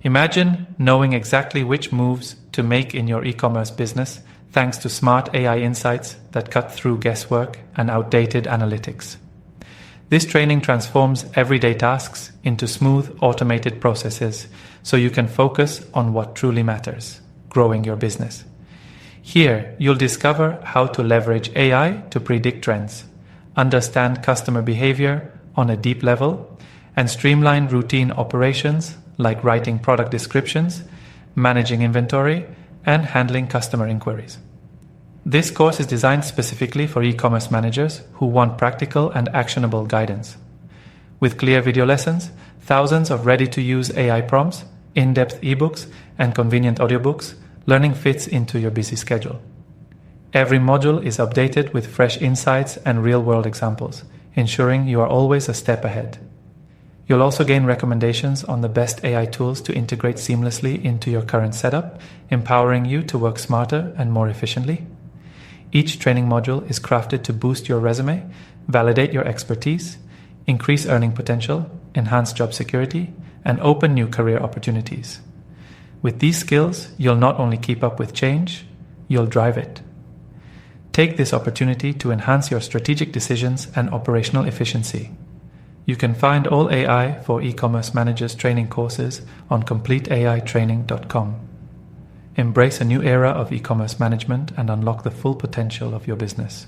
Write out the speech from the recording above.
Imagine knowing exactly which moves to make in your e-commerce business thanks to smart AI insights that cut through guesswork and outdated analytics. This training transforms everyday tasks into smooth, automated processes so you can focus on what truly matters, growing your business. Here, you'll discover how to leverage AI to predict trends, understand customer behavior on a deep level, and streamline routine operations like writing product descriptions, managing inventory, and handling customer inquiries. This course is designed specifically for e-commerce managers who want practical and actionable guidance. With clear video lessons, thousands of ready-to-use AI prompts, in-depth eBooks, and convenient audiobooks, learning fits into your busy schedule. Every module is updated with fresh insights and real-world examples, ensuring you are always a step ahead. You'll also gain recommendations on the best AI tools to integrate seamlessly into your current setup, empowering you to work smarter and more efficiently. Each training module is crafted to boost your resume, validate your expertise, increase earning potential, enhance job security, and open new career opportunities. With these skills, you'll not only keep up with change, you'll drive it. Take this opportunity to enhance your strategic decisions and operational efficiency. You can find all AI for e-commerce managers training courses on completeaitraining.com. Embrace a new era of e-commerce management and unlock the full potential of your business.